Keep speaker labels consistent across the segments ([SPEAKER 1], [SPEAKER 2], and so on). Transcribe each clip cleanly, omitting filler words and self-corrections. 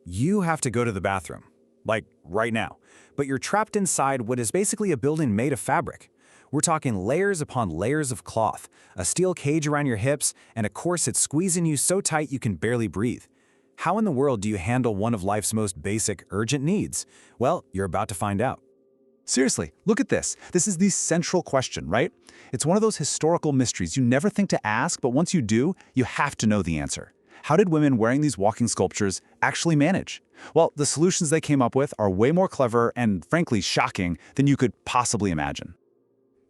[SPEAKER 1] You have to go to the bathroom, like right now, but you're trapped inside what is basically a building made of fabric. We're talking layers upon layers of cloth, a steel cage around your hips, and a corset squeezing you so tight you can barely breathe. How in the world do you handle one of life's most basic, urgent needs? Well, you're about to find out.
[SPEAKER 2] Seriously, look at this. This is the central question, right? It's one of those historical mysteries you never think to ask, but once you do, you have to know the answer. How did women wearing these walking sculptures actually manage? Well, the solutions they came up with are way more clever and, frankly, shocking than you could possibly imagine.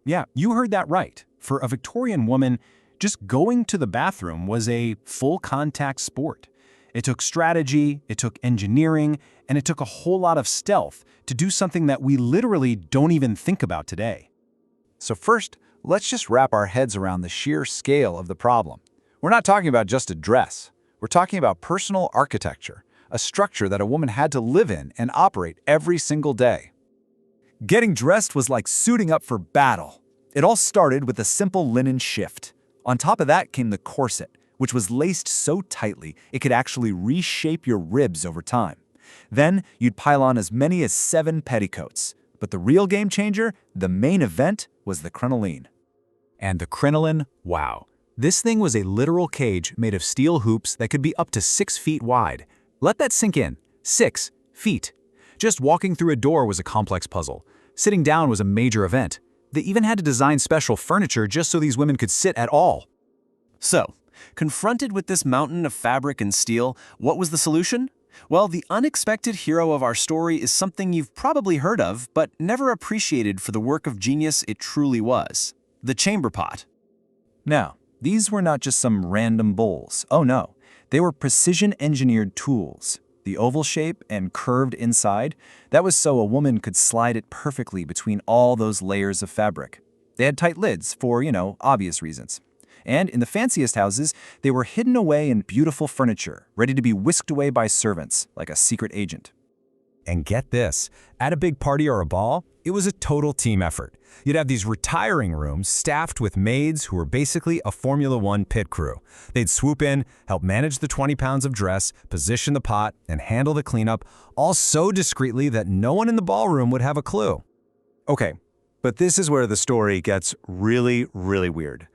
[SPEAKER 3] Yeah, you heard that right. For a Victorian woman, just going to the bathroom was a full-contact sport. It took strategy, it took engineering, and it took a whole lot of stealth to do something that we literally don't even think about today.
[SPEAKER 2] So first, let's just wrap our heads around the sheer scale of the problem. We're not talking about just a dress. We're talking about personal architecture, a structure that a woman had to live in and operate every single day.
[SPEAKER 4] Getting dressed was like suiting up for battle. It all started with a simple linen shift. On top of that came the corset, which was laced so tightly it could actually reshape your ribs over time. Then you'd pile on as many as 7 petticoats. But the real game changer, the main event, was the crinoline.
[SPEAKER 1] And the crinoline, wow. This thing was a literal cage made of steel hoops that could be up to 6 feet wide. Let that sink in. 6 feet. Just walking through a door was a complex puzzle. Sitting down was a major event. They even had to design special furniture just so these women could sit at all.
[SPEAKER 5] So, confronted with this mountain of fabric and steel, what was the solution? Well, the unexpected hero of our story is something you've probably heard of, but never appreciated for the work of genius it truly was: the chamber pot.
[SPEAKER 4] Now, these were not just some random bowls. Oh no, they were precision-engineered tools. The oval shape and curved inside, that was so a woman could slide it perfectly between all those layers of fabric. They had tight lids for, obvious reasons. And in the fanciest houses, they were hidden away in beautiful furniture, ready to be whisked away by servants, like a secret agent.
[SPEAKER 3] And get this, at a big party or a ball, it was a total team effort. You'd have these retiring rooms staffed with maids who were basically a Formula One pit crew. They'd swoop in, help manage the 20 pounds of dress, position the pot, and handle the cleanup, all so discreetly that no one in the ballroom would have a clue.
[SPEAKER 4] Okay, but this is where the story gets really, really weird.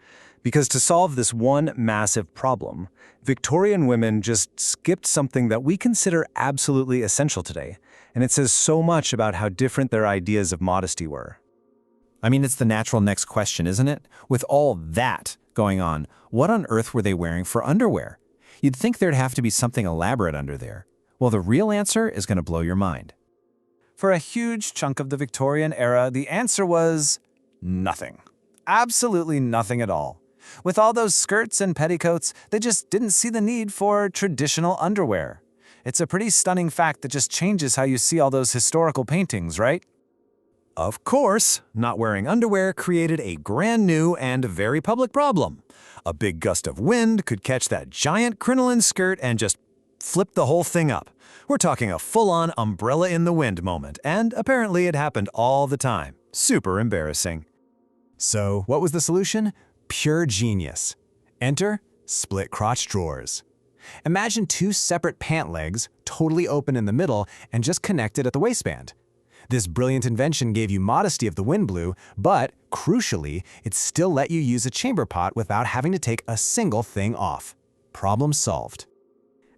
[SPEAKER 4] Because to solve this one massive problem, Victorian women just skipped something that we consider absolutely essential today, and it says so much about how different their ideas of modesty were. I mean, it's the natural next question, isn't it? With all that going on, what on earth were they wearing for underwear? You'd think there'd have to be something elaborate under there. Well, the real answer is going to blow your mind. For a huge chunk of the Victorian era, the answer was nothing. Absolutely nothing at all. With all those skirts and petticoats, they just didn't see the need for traditional underwear. It's a pretty stunning fact that just changes how you see all those historical paintings, right?
[SPEAKER 1] Of course, not wearing underwear created a brand new and very public problem. A big gust of wind could catch that giant crinoline skirt and just flip the whole thing up. We're talking a full-on umbrella in the wind moment, and apparently it happened all the time. Super embarrassing. So, what was the solution? Pure genius. Enter split crotch drawers. Imagine 2 separate pant legs, totally open in the middle and just connected at the waistband. This brilliant invention gave you modesty if the wind blew, but, crucially, it still let you use a chamber pot without having to take a single thing off. Problem solved.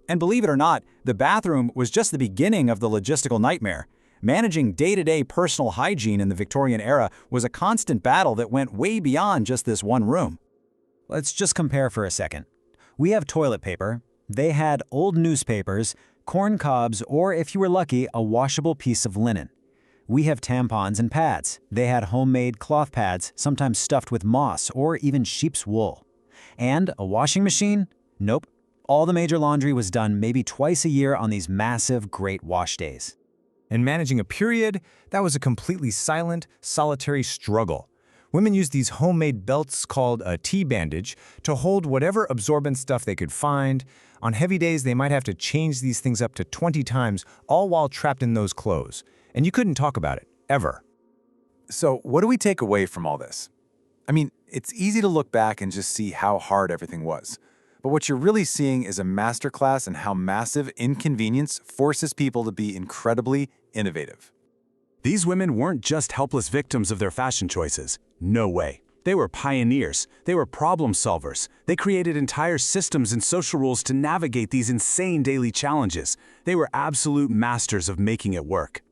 [SPEAKER 1] And believe it or not, the bathroom was just the beginning of the logistical nightmare. Managing day-to-day personal hygiene in the Victorian era was a constant battle that went way beyond just this one room. Let's just compare for a second. We have toilet paper. They had old newspapers, corn cobs, or if you were lucky, a washable piece of linen. We have tampons and pads. They had homemade cloth pads, sometimes stuffed with moss or even sheep's wool. And a washing machine? Nope. All the major laundry was done maybe twice a year on these massive, great wash days. And managing a period, that was a completely silent, solitary struggle. Women used these homemade belts called a tea bandage to hold whatever absorbent stuff they could find. On heavy days, they might have to change these things up to 20 times, all while trapped in those clothes. And you couldn't talk about it, ever.
[SPEAKER 4] So what do we take away from all this? I mean, it's easy to look back and just see how hard everything was.
[SPEAKER 2] But what you're really seeing is a masterclass in how massive inconvenience forces people to be incredibly innovative.
[SPEAKER 3] These women weren't just helpless victims of their fashion choices. No way. They were pioneers. They were problem solvers. They created entire systems and social rules to navigate these insane daily challenges. They were absolute masters of making it work.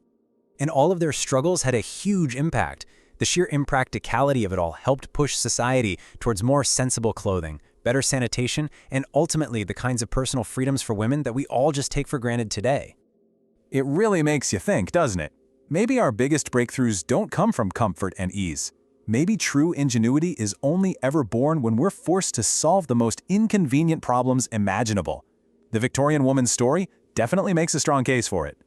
[SPEAKER 6] And all of their struggles had a huge impact. The sheer impracticality of it all helped push society towards more sensible clothing, better sanitation, and ultimately the kinds of personal freedoms for women that we all just take for granted today.
[SPEAKER 1] It really makes you think, doesn't it? Maybe our biggest breakthroughs don't come from comfort and ease. Maybe true ingenuity is only ever born when we're forced to solve the most inconvenient problems imaginable. The Victorian woman's story definitely makes a strong case for it.